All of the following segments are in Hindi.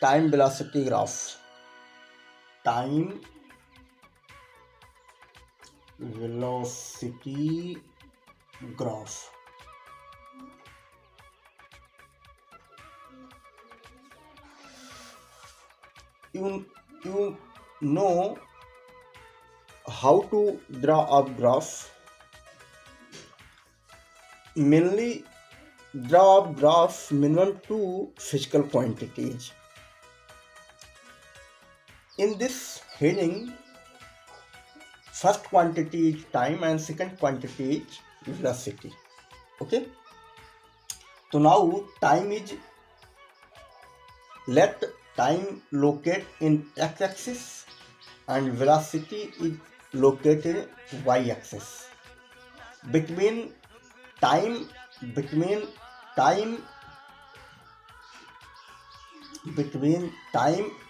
time velocity graph. Time velocity graph. You know how to draw a graph. Mainly draw a graph minimum two physical quantities. In this heading, first quantity is time and second quantity is velocity. Okay. So now time is, let time locate in x-axis and velocity is located in y-axis. Between time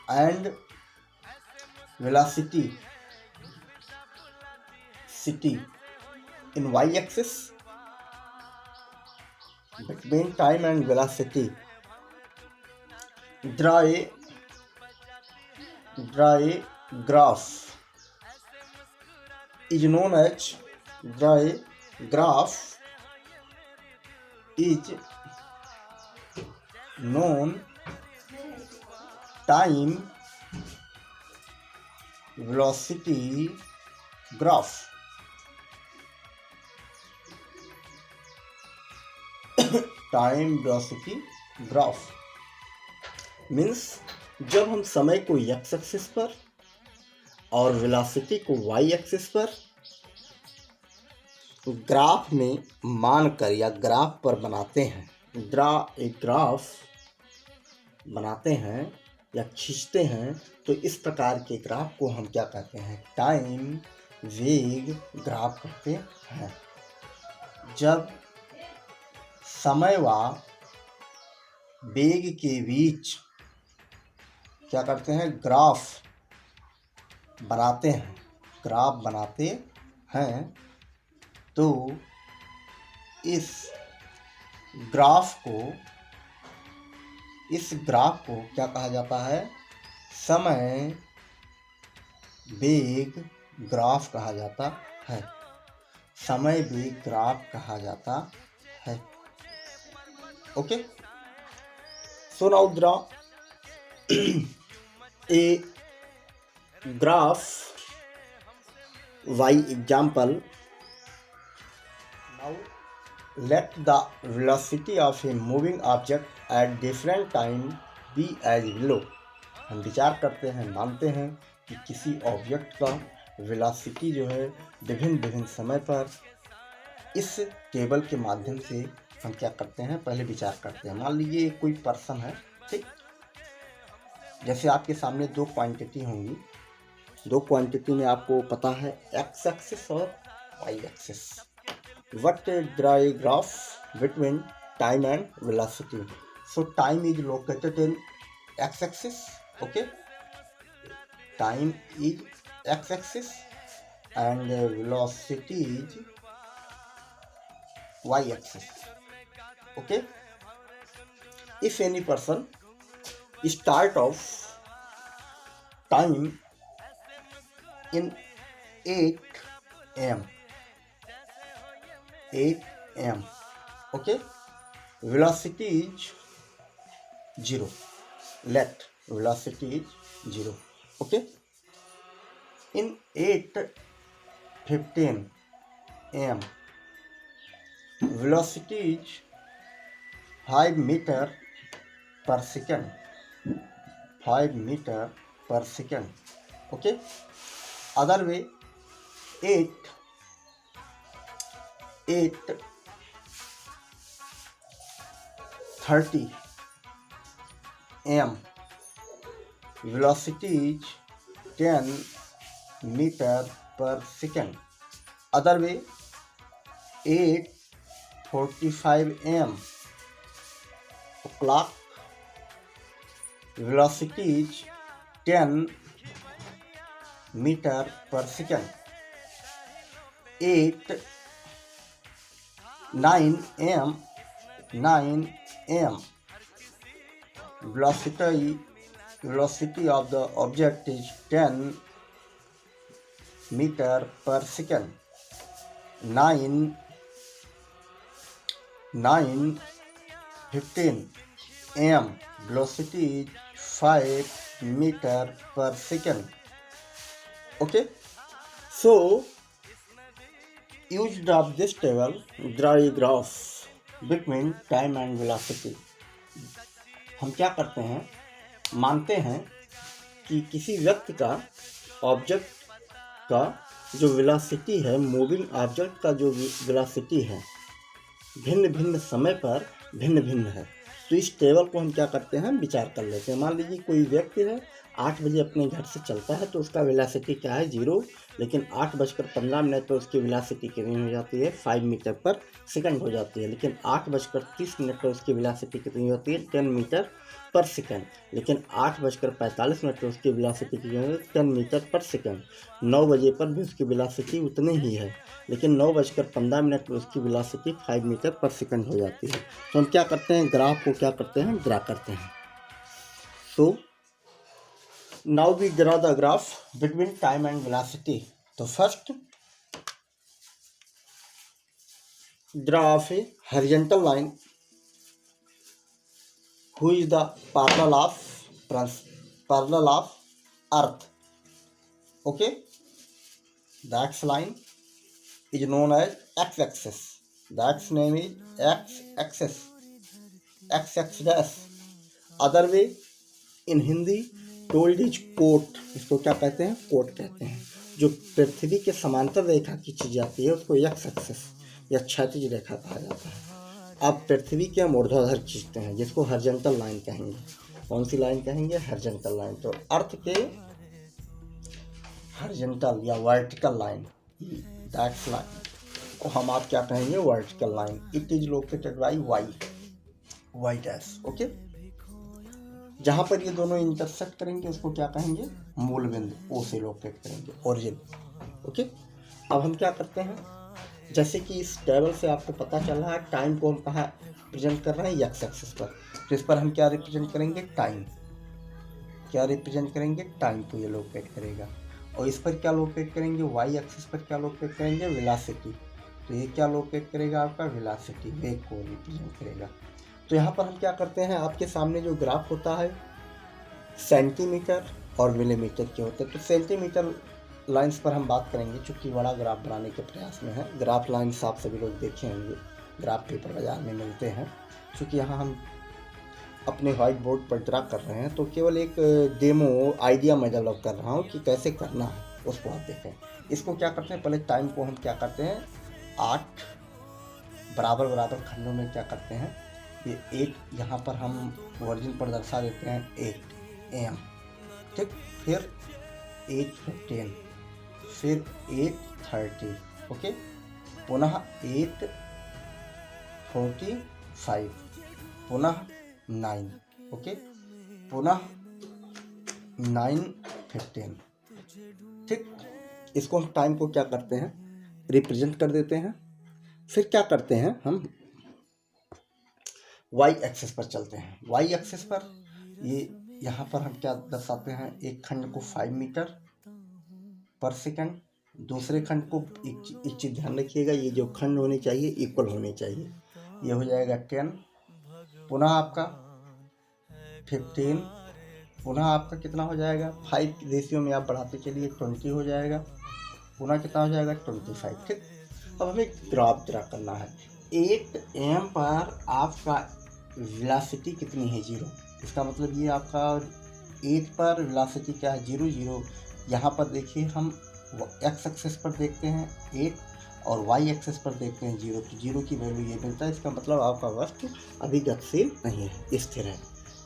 and velocity in y-axis, between time and velocity, draw a graph is known as time velocity graph. Time velocity graph means जब हम समय को एक्स एक्सिस पर और वेलोसिटी को वाई एक्सिस पर ग्राफ में मानकर या ग्राफ पर बनाते हैं, ग्राफ बनाते हैं या खींचते हैं, तो इस प्रकार के ग्राफ को हम क्या कहते हैं? टाइम वेग ग्राफ कहते हैं। जब समय व वेग के बीच क्या करते हैं? ग्राफ बनाते हैं, तो इस ग्राफ को क्या कहा जाता है? समय वेग ग्राफ कहा जाता है। समय वेग ग्राफ कहा जाता है। Okay, so now draw a graph by example. Now let the velocity of a moving object at different time be as below. हम विचार करते हैं, मानते हैं कि किसी ऑब्जेक्ट का वेलोसिटी जो है विभिन्न समय पर इस टेबल के माध्यम से हम क्या करते हैं? पहले विचार करते हैं। मान लीजिए कोई पर्सन है, ठीक, जैसे आपके सामने दो क्वांटिटी होंगी, दो क्वांटिटी में आपको पता है एक्स एक्सिस और y axis. What draw a graph between time and velocity? So time is located in x axis, okay, time is x axis and velocity is y axis, okay. If any person start of time in 8 am, okay, velocity is 0, let velocity is 0, okay. In 8:15 am, velocity is 5 meter per second, 5 meter per second, okay. Other way, 8:30 am, velocity is 10 meter per second. Other way, 8:45 am o'clock, velocity is 10 meter per second. 9 am, velocity velocity of the object is 10 meter per second. 9:15 am. Velocity is 5 meter per second. Okay, so used of this table, draw a graph between time and velocity. हम क्या करते हैं, मानते हैं कि किसी व्यक्ति का ऑब्जेक्ट का जो वेलोसिटी है, मूविंग ऑब्जेक्ट का जो वेलोसिटी है, भिन्न भिन्न समय पर भिन्न भिन्न है। तो इस टेबल को हम क्या करते हैं, विचार कर लेते हैं। मान लीजिए कोई व्यक्ति है 8 बजे अपने घर से चलता है तो उसका वेलोसिटी क्या है, 0, लेकिन 8:15 पर उसकी वेलोसिटी कितनी हो जाती है, 5 मीटर पर सेकंड हो जाती है। लेकिन 8:30 पर उसकी वेलोसिटी कितनी होती है, 10 मीटर पर सेकंड। लेकिन 8:45 पर उसकी वेलोसिटी कितनी होती है, 10 मीटर पर सेकंड। 9 बजे पर भी उसकी वेलोसिटी उतनी ही है, लेकिन 9:15 पर उसकी वेलोसिटी 5 मीटर पर सेकंड हो जाती है। तो हम क्या करते हैं, ग्राफ को क्या करते हैं, ड्रा करते हैं। तो now we draw the graph between time and velocity. तो first draw of a horizontal line who is the parallel of earth. Okay, the x line is known as x-axis. The x name is x-axis, x dash. Other way in Hindi told is coat. इसको क्या कहते हैं, कोट कहते हैं। जो पृथ्वी के समांतर रेखा खींची जाती है उसको एक्स एक्सिस या क्षैतिज रेखा कहा जाता है। अब पृथ्वी के हम ऊर्ध्वाधर खींचते हैं जिसको हॉरिजॉन्टल लाइन कहेंगे। कौन सी लाइन कहेंगे, हॉरिजॉन्टल लाइन। तो अर्थ के हॉरिजॉन्टल या वर्टिकल लाइन, दैट्स लाइन को हम आप क्या कहेंगे, vertical line. It is located by y dash. Okay, जहाँ पर ये दोनों इंटरसेक्ट करेंगे उसको क्या कहेंगे, मूल बिंदु, ओ से लोकेट करेंगे, ओरिजिन। ओके, अब हम क्या करते हैं, जैसे कि इस टेबल से आपको पता चल रहा है टाइम को हम कहाँ रिप्रेजेंट कर रहे हैं, एक्स एक्सिस पर। तो इस पर हम क्या रिप्रेजेंट करेंगे, टाइम। क्या रिप्रेजेंट करेंगे, टाइम को ये लोकेट करेगा। और इस पर क्या लोकेट करेंगे, वाई एक्सिस पर क्या लोकेट करेंगे, वेलोसिटी। तो ये क्या लोकेट करेगा, आपका वेलोसिटी, वेग को रिप्रेजेंट करेगा। तो यहाँ पर हम क्या करते हैं, आपके सामने जो ग्राफ होता है सेंटीमीटर और मिलीमीटर के होते हैं। तो सेंटीमीटर लाइंस पर हम बात करेंगे, चूँकि बड़ा ग्राफ बनाने के प्रयास में है। ग्राफ लाइंस आप सभी लोग देखे होंगे, ग्राफ पेपर बाजार में मिलते हैं। चूँकि यहाँ हम अपने व्हाइट बोर्ड पर ड्रा कर रहे हैं तो केवल एक डेमो आइडिया मैं डेवलप कर रहा हूँ कि कैसे करना है, उसको आप देखें। इसको क्या करते हैं, पहले टाइम को हम क्या करते हैं, 8 बराबर खंडों में क्या करते हैं, ये 8 यहाँ पर हम ओरिजिन पर दर्शा देते हैं 8 AM, ठीक। फिर 8:15, फिर 8:30, ओके, पुनः 8:45, पुनः 9, ओके, पुनः 9:15, ठीक। इसको हम टाइम को क्या करते हैं, रिप्रेजेंट कर देते हैं। फिर क्या करते हैं, हम वाई एक्सिस पर चलते हैं। वाई एक्सिस पर ये यहाँ पर हम क्या दर्शाते हैं, एक खंड को 5 मीटर पर सेकंड, दूसरे खंड को एक चीज़ ध्यान रखिएगा, ये जो खंड होने चाहिए इक्वल होने चाहिए। ये हो जाएगा 10, पुनः आपका 15, पुनः आपका कितना हो जाएगा, 5 रेशियो में आप बढ़ाते चलिए 20 हो जाएगा, पुनः कितना हो जाएगा 25, ठीक। अब हमें ग्राफ ड्रा करना है। 8 AM पर आपका वेलोसिटी कितनी है, 0। इसका मतलब ये आपका 8 पर वेलोसिटी क्या है, 0। यहाँ पर देखिए हम एक्स एक्सिस पर देखते हैं 8 और वाई एक्सिस पर देखते हैं 0। तो 0 की वैल्यू ये मिलता है। इसका मतलब आपका वस्तु अभी गतिशील नहीं है, स्थिर है।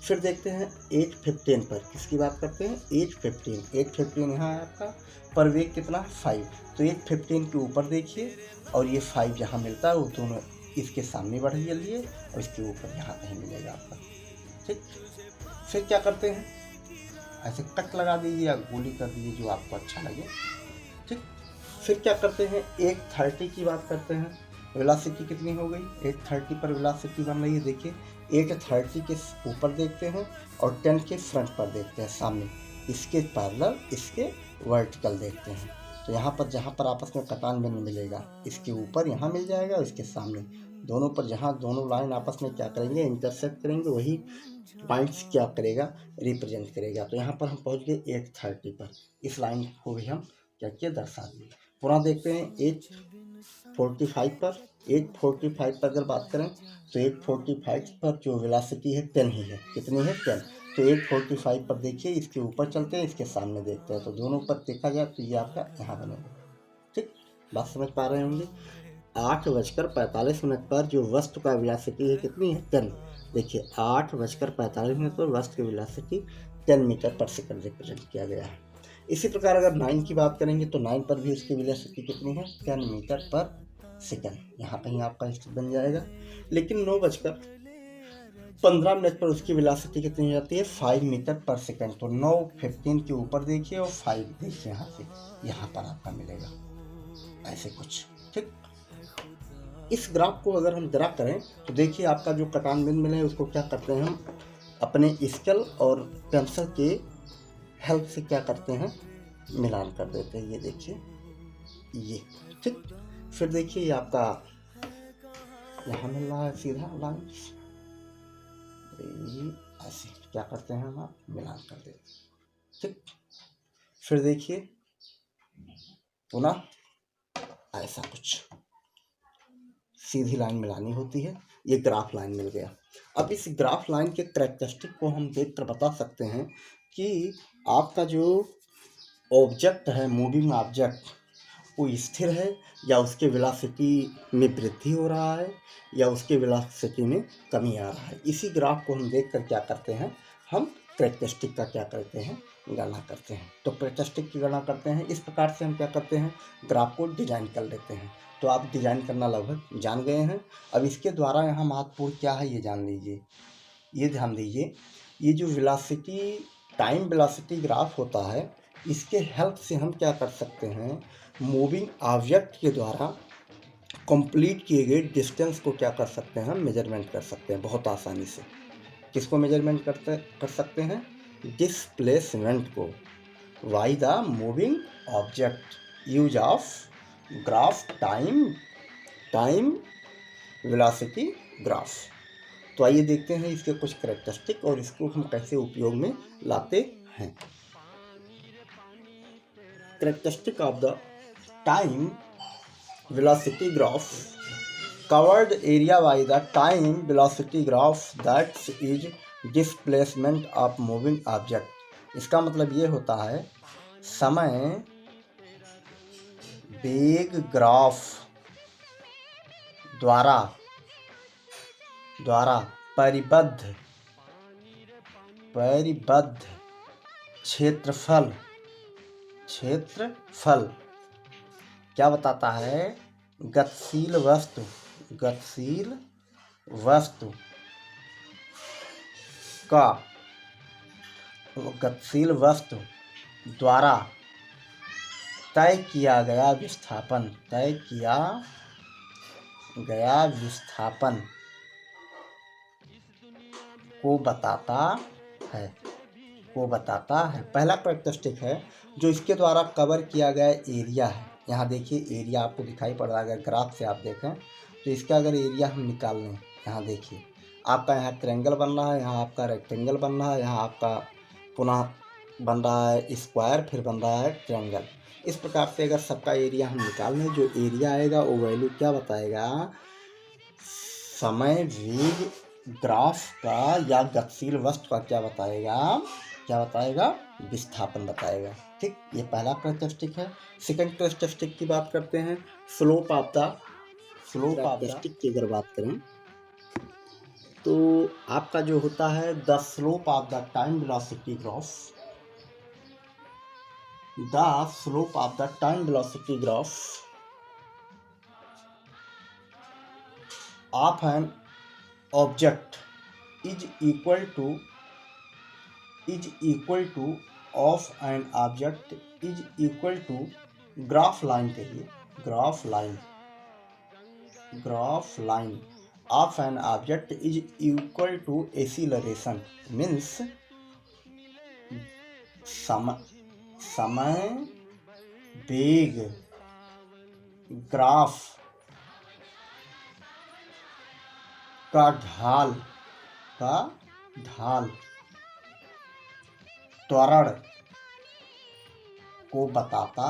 फिर देखते हैं 8:15 पर, किसकी बात करते हैं, 8:15 यहाँ है आपका, पर वेग कितना, 5। तो 8:15 के ऊपर देखिए और ये 5 जहाँ मिलता है वो दोनों इसके सामने बढ़ लिए और इसके ऊपर यहाँ कहीं मिलेगा आपका, ठीक। फिर क्या करते हैं, ऐसे कट लगा दीजिए या गोली कर दीजिए, जो आपको अच्छा लगे, ठीक। फिर क्या करते हैं, 8:30 की बात करते हैं। वेलोसिटी कितनी हो गई, 830 पर वेलोसिटी बन रही है। देखिए 830 के ऊपर देखते हैं और 10 के फ्रंट पर देखते हैं सामने, इसके पैरेलल इसके वर्टिकल देखते हैं। तो यहाँ पर जहाँ पर आपस में कटान बिंदु मिलेगा, इसके ऊपर यहाँ मिल जाएगा, इसके सामने दोनों पर जहाँ दोनों लाइन आपस में क्या करेंगे, इंटरसेक्ट करेंगे, वही पॉइंट्स क्या करेगा, रिप्रेजेंट करेगा। तो यहाँ पर हम पहुँच गए 830 पर। इस लाइन को भी हम क्या किया, दर्शा दिए। पुनः देखते हैं 845 पर। 845 पर अगर बात करें तो 845 पर जो वेलोसिटी है 10 ही है। कितनी है, 10। तो 845 पर देखिए, इसके ऊपर चलते हैं, इसके सामने देखते हैं, तो दोनों पर देखा जाए तो ये आपका यहाँ बनेगा। ठीक, बात समझ पा रहे होंगे। 8:45 पर जो वस्तु का वेलोसिटी है कितनी है, 10। देखिए 8:45 पर वस्तु की वेलोसिटी 10 मीटर पर सेकंड रिप्रेजेंट किया गया है। इसी प्रकार अगर 9 की बात करेंगे तो 9 पर भी उसकी वेलोसिटी कितनी है, 10 मीटर पर सेकंड। यहाँ कहीं आपका स्टेप बन जाएगा। लेकिन 9:15 पर उसकी वेलोसिटी कितनी हो जाती है, 5 मीटर पर सेकंड। तो 9:15 के ऊपर देखिए और 5 देखिए, यहाँ से यहाँ पर आपका मिलेगा ऐसे कुछ। ठीक, इस ग्राफ को अगर हम ड्रा करें तो देखिए आपका जो कटान बिंदु मिले उसको क्या करते हैं, हम अपने स्केल और पेंसिल के हेल्प से क्या करते हैं, मिलान कर देते हैं। ये देखिए ये, ठीक। फिर देखिए ये आपका यहाँ मिल रहा है सीधा लाइन, ये ऐसे क्या करते हैं, हम आप मिलान कर देते हैं। ठीक, फिर देखिए पुनः ऐसा कुछ सीधी लाइन मिलानी होती है। ये ग्राफ लाइन मिल गया। अब इस ग्राफ लाइन के करैक्टरिस्टिक को हम देखकर बता सकते हैं कि आपका जो ऑब्जेक्ट है, मूविंग ऑब्जेक्ट, वो स्थिर है या उसके वेलोसिटी में वृद्धि हो रहा है या उसके वेलोसिटी में कमी आ रहा है। इसी ग्राफ को हम देखकर क्या करते हैं, हम करैक्टरिस्टिक का क्या करते हैं, गणना करते हैं। तो करैक्टरिस्टिक की गणना करते हैं, इस प्रकार से हम क्या करते हैं, ग्राफ को डिजाइन कर लेते हैं। तो आप डिजाइन करना लगभग जान गए हैं। अब इसके द्वारा यहाँ महत्वपूर्ण क्या है ये जान लीजिए, ये ध्यान दीजिए। ये जो वेलोसिटी, टाइम वेलोसिटी ग्राफ होता है, इसके हेल्प से हम क्या कर सकते हैं, मूविंग ऑब्जेक्ट के द्वारा कंप्लीट किए गए डिस्टेंस को क्या कर सकते हैं, हम मेजरमेंट कर सकते हैं बहुत आसानी से। किसको मेजरमेंट कर सकते हैं, डिस्प्लेसमेंट को, by the moving object, use of graph time velocity graph. तो आइए देखते हैं इसके कुछ करैक्टरिस्टिक और इसको हम कैसे उपयोग में लाते हैं। Characteristic of the time velocity graph, covered area by the time velocity graph, that is displacement of moving object। इसका मतलब ये होता है, समय वेग ग्राफ द्वारा परिबद्ध क्षेत्रफल क्या बताता है, गतिशील वस्तु द्वारा तय किया गया विस्थापन को बताता है। पहला करैक्टरिस्टिक है जो इसके द्वारा कवर किया गया एरिया है। यहाँ देखिए एरिया आपको दिखाई पड़ रहा है, अगर ग्राफ से आप देखें तो इसका अगर एरिया हम निकाल लें, यहाँ देखिए आपका यहाँ ट्रायंगल बन रहा है, यहाँ आपका रेक्टेंगल बन रहा है, यहाँ आपका पुनः बन रहा है स्क्वायर, फिर बन रहा है ट्रायंगल। इस प्रकार से अगर सबका एरिया हम निकाल लें, जो एरिया आएगा वो वैल्यू क्या बताएगा, समय वेग ग्राफ का या गतिशील वस्तु का क्या बताएगा, विस्थापन बताएगा। ठीक, ये पहला करैक्टरिस्टिक है। सेकंड करैक्टरिस्टिक की बात करते हैं, स्लोप ऑफ द करैक्टरिस्टिक की अगर बात करें तो आपका जो होता है, the slope of the time velocity graph of an object is equal to of an object is equal to graph line के लिए, graph line graph line of an object is equal to acceleration means समय वेग ग्राफ का ढाल त्वरण को बताता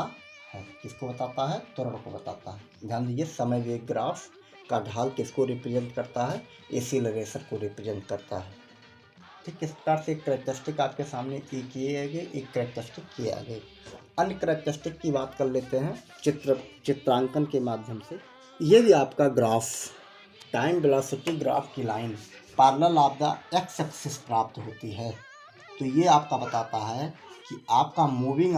है। किसको बताता है? त्वरण को बताता है। ध्यान दीजिए, समय वेग ग्राफ का ढाल किसको रिप्रेजेंट करता है? एक्सीलरेशन को रिप्रेजेंट करता है। ठीक इस प्रकार से एक कैरेक्टरिस्टिक आपके सामने एक ये आगे, एक कैरेक्टरिस्टिक ये आगे। अन्य कैरेक्टरिस्टिक की बात कर लेते हैं चित्रांकन के माध्यम से। ये भी आपका ग्राफ टाइम वेलोसिटी ग्राफ की line parallel of the x axis प्राप्त होती है। तो ये आपका बताता है कि आपका मूविंग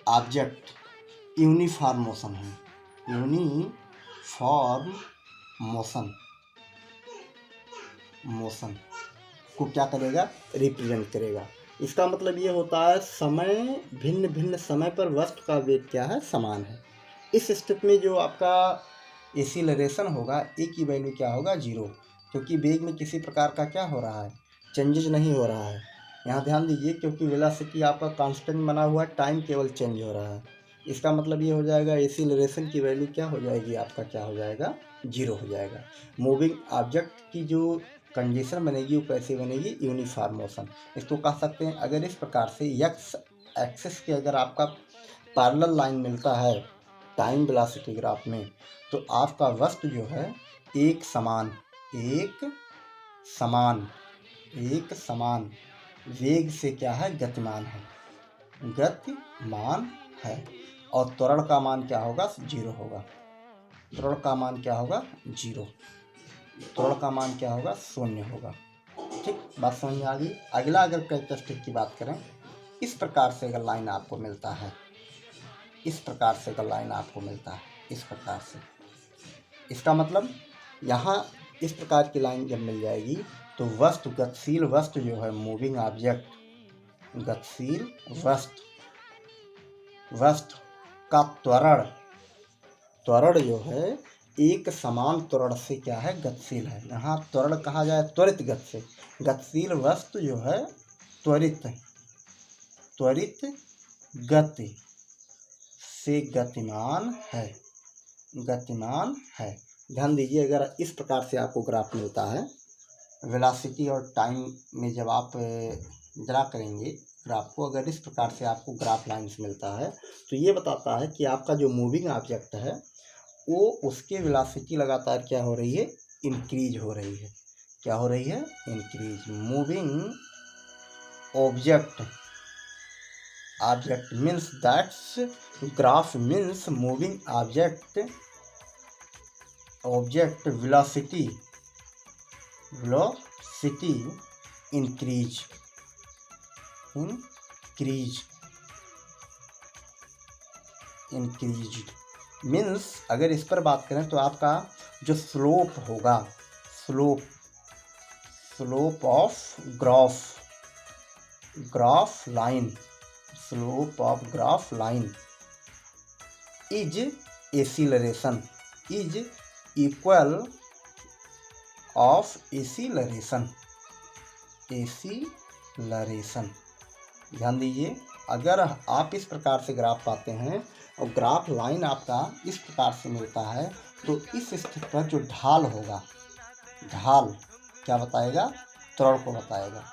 ऑब्जेक्ट यूनिफॉर्म मोशन है। यूनिफॉर्म मोशन को क्या करेगा? रिप्रेजेंट करेगा। इसका मतलब ये होता है समय भिन्न भिन्न समय पर वस्तु का वेग क्या है? समान है। इस स्थिति में जो आपका एक्सीलरेशन होगा, ए की वैल्यू क्या होगा? 0, क्योंकि वेग में किसी प्रकार का क्या हो रहा है? चेंजेज नहीं हो रहा है। यहाँ ध्यान दीजिए, क्योंकि वेलोसिटी आपका कांस्टेंट बना हुआ है, टाइम केवल चेंज हो रहा है। इसका मतलब ये हो जाएगा एक्सीलरेशन की वैल्यू क्या हो जाएगी? आपका क्या हो जाएगा? 0 हो जाएगा। मूविंग ऑब्जेक्ट की जो कंडीशन बनेगी वो कैसे बनेगी? Uniform motion. इसको कह सकते हैं, अगर इस प्रकार से एक्स एक्सिस के अगर आपका पैरेलल लाइन मिलता है टाइम वेलोसिटी ग्राफ में, तो आपका वस्तु जो है एक समान वेग से क्या है? गतिमान है। और त्वरण का मान क्या होगा? 0 होगा। त्वरण का मान क्या होगा? 0। त्वरण का मान क्या होगा? 0 होगा। ठीक, बात समझ में आ गई। अगला अगर कैरेक्टरिस्टिक की बात करें, इस प्रकार से अगर लाइन आपको मिलता है, इस प्रकार से इसका मतलब यहाँ इस प्रकार की लाइन जब मिल जाएगी तो गतिशील वस्तु जो है, मूविंग ऑब्जेक्ट, गतिशील वस्तु का त्वरण जो है एक समान त्वरण से क्या है? गतिशील है। यहाँ त्वरण कहा जाए त्वरित गति से। गतिशील वस्तु जो है त्वरित गति से गतिमान है। ध्यान दीजिए, अगर इस प्रकार से आपको ग्राफ मिलता है, वेलोसिटी और टाइम में जब आप ड्रा करेंगे ग्राफ को, अगर इस प्रकार से आपको ग्राफ लाइन्स मिलता है, तो ये बताता है कि आपका जो मूविंग ऑब्जेक्ट है वो उसके वेलोसिटी लगातार क्या हो रही है? इंक्रीज हो रही है। क्या हो रही है? Increase. Moving object means that's graph means moving object velocity increase means अगर इस पर बात करें तो आपका जो स्लोप होगा, slope of graph line is acceleration equal of acceleration. ध्यान दीजिए, अगर आप इस प्रकार से ग्राफ पाते हैं और ग्राफ लाइन आपका इस प्रकार से मिलता है, तो इस स्थिति पर जो ढाल होगा, ढाल क्या बताएगा? त्वरण को बताएगा।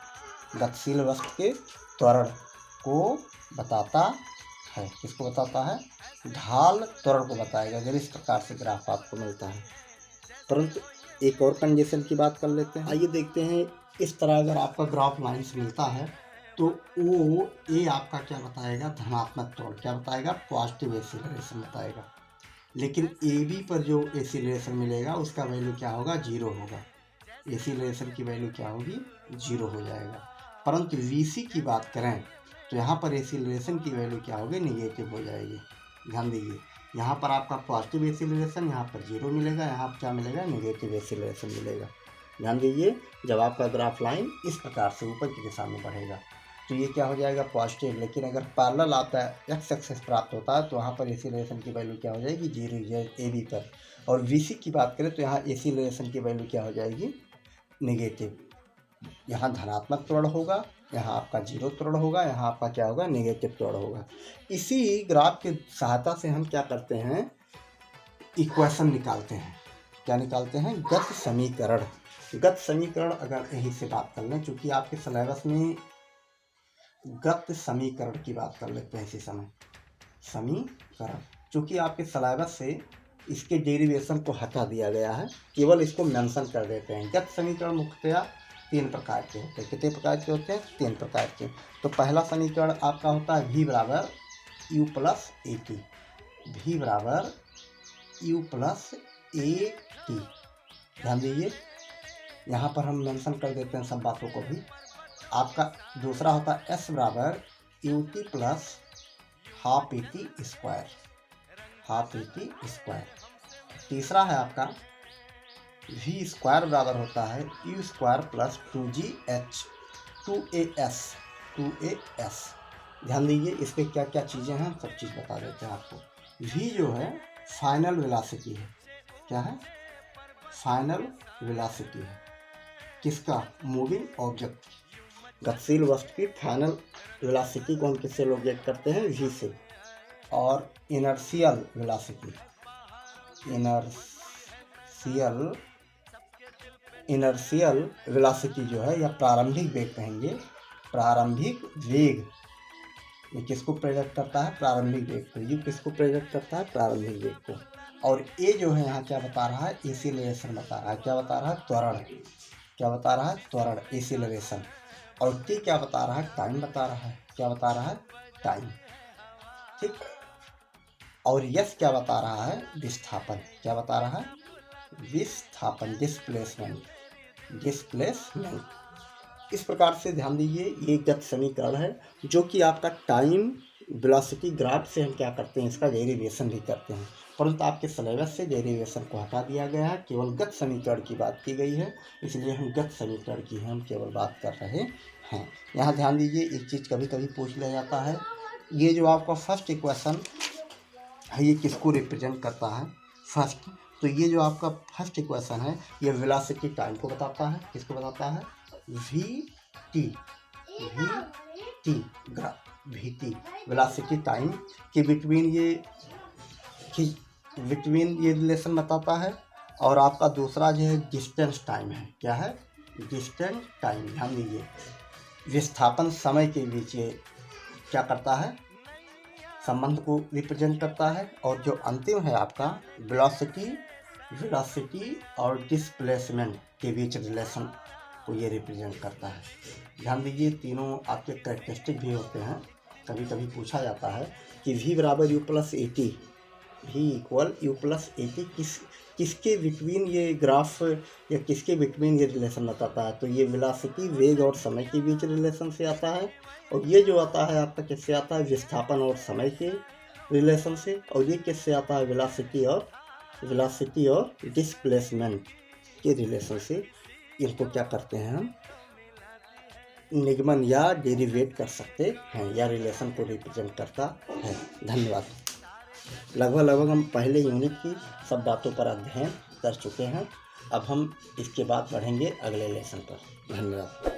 गतिशील वस्तु के त्वरण को बताता है। किसको बताता है? ढाल त्वरण को बताएगा, अगर इस प्रकार से ग्राफ आपको मिलता है। परंतु एक और कंडीशन की बात कर लेते हैं। आइए देखते हैं, इस तरह अगर आपका ग्राफ लाइन्स मिलता है तो वो ये आपका क्या बताएगा? धनात्मक त्वरण। क्या बताएगा? पॉजिटिव एक्सीलरेशन बताएगा। लेकिन ए बी पर जो एक्सीलरेशन मिलेगा उसका वैल्यू क्या होगा? 0 होगा। एक्सीलरेशन की वैल्यू क्या होगी? 0 हो जाएगा। परंतु वी सी की बात करें तो यहाँ पर एक्सीलरेशन की वैल्यू क्या होगी? निगेटिव हो जाएगी। ध्यान दीजिए, यहाँ पर आपका पॉजिटिव एक्सीलरेशन, यहाँ पर 0 मिलेगा, यहाँ पर क्या मिलेगा? नेगेटिव एक्सीलरेशन मिलेगा। ध्यान दीजिए, जब आपका ग्राफ लाइन इस प्रकार से ऊपर की दिशा में बढ़ेगा, तो ये क्या हो जाएगा पॉजिटिव। लेकिन अगर पैरेलल आता है एक्स एक्सिस प्राप्त होता है तो वहाँ पर एसिलेशन की वैल्यू क्या हो जाएगी 0 ए बी पर। और वीसी की बात करें तो यहाँ एसिलेशन की वैल्यू क्या हो जाएगी नेगेटिव। यहाँ धनात्मक त्वरण होगा, यहाँ आपका 0 त्वरण होगा, यहाँ आपका क्या होगा नेगेटिव त्वरण होगा। इसी ग्राफ की सहायता से हम क्या करते हैं इक्वेशन निकालते हैं। क्या निकालते हैं गत समीकरण। गत समीकरण अगर यहीं से बात कर लें, चूँकि आपके सिलेबस में गत समीकरण की बात कर लेते हैं इसी समय समीकरण, चूँकि आपके सिलेबस से इसके डेरिवेशन को हटा दिया गया है, केवल इसको मेंशन कर देते हैं। गत समीकरण मुख्यतया 3 प्रकार के होते हैं। कितने प्रकार के होते हैं 3 प्रकार के। तो पहला समीकरण आपका होता है v बराबर u plus a T. v बराबर u प्लस ए टी, ध्यान दीजिए यहाँ पर हम मेंशन कर देते हैं सब बातों को भी। आपका दूसरा होता है s बराबर U T plus half A T square, half A T square. तीसरा है आपका v स्क्वायर बराबर होता है u square plus 2gh 2as। ध्यान दीजिए इस पर क्या क्या चीज़ें हैं सब चीज़ बता देते हैं आपको। v जो है फाइनल वेलोसिटी है, क्या है फाइनल वेलोसिटी है किसका मूविंग ऑब्जेक्ट। गतिशील वस्तु की फाइनल वेलोसिटी को हम किससे लोकेट करते हैं v से। और इनर्शियल वेलोसिटी, इनर्शियल वेलोसिटी जो है या प्रारंभिक वेग कहेंगे, प्रारंभिक वेग ये किसको प्रेरित करता है प्रारंभिक वेग को। ये किसको प्रेरित करता है प्रारंभिक वेग को। और ए जो है यहाँ क्या बता रहा है एसिलरेशन बता रहा है। क्या बता रहा है त्वरण, क्या बता रहा है त्वरण एसिलरेशन। और टी क्या बता रहा है टाइम बता रहा है। क्या बता रहा है टाइम, ठीक। और यस क्या बता रहा है विस्थापन। क्या बता रहा है विस्थापन डिस्प्लेसमेंट, डिस्प्लेसमेंट। इस प्रकार से ध्यान दीजिए ये गत समीकरण है जो कि आपका टाइम वेलोसिटी ग्राफ से हम क्या करते हैं इसका डेरिवेशन भी करते हैं। परंतु आपके सिलेबस से डेरिवेशन को हटा दिया गया है, केवल गत समीकरण की बात की गई है, इसलिए हम गत समीकरण की हम केवल बात कर रहे हैं। यहाँ ध्यान दीजिए एक चीज़ कभी कभी पूछ लिया जाता है, ये जो आपका फर्स्ट इक्वेशन है ये किसको रिप्रेजेंट करता है फर्स्ट। तो ये जो आपका फर्स्ट इक्वेशन है ये वेलोसिटी टाइम को बताता है। किसको बताता है we T, we T velocity time के बिटवीन ये रिलेशन बताता है। और आपका दूसरा जो है डिस्टेंस टाइम है। क्या है डिस्टेंस टाइम। ध्यान दीजिए विस्थापन समय के बीच ये क्या करता है संबंध को रिप्रेजेंट करता है। और जो अंतिम है आपका वेलोसिटी और डिस्प्लेसमेंट के बीच रिलेशन को ये रिप्रेजेंट करता है। ध्यान दीजिए तीनों आपके कैरेक्टरिस्टिक भी होते हैं। कभी कभी पूछा जाता है कि v बराबर u plus a t, v equal u plus a t किसके बिटवीन ये ग्राफ या किसके बिटवीन ये रिलेशन बताता है। तो ये वेलोसिटी वेग और समय के बीच रिलेशन से आता है। और ये जो आता है आपका किससे आता है विस्थापन और समय के रिलेशन से। और ये किससे आता है वेलोसिटी और डिस्प्लेसमेंट के रिलेशन से। इनको क्या करते हैं हम निगमन या डेरिवेट कर सकते हैं या रिलेशन को रिप्रेजेंट करता है। धन्यवाद। लगभग हम पहले यूनिट की सब बातों पर अध्ययन कर चुके हैं। अब हम इसके बाद बढ़ेंगे अगले लेसन पर। धन्यवाद।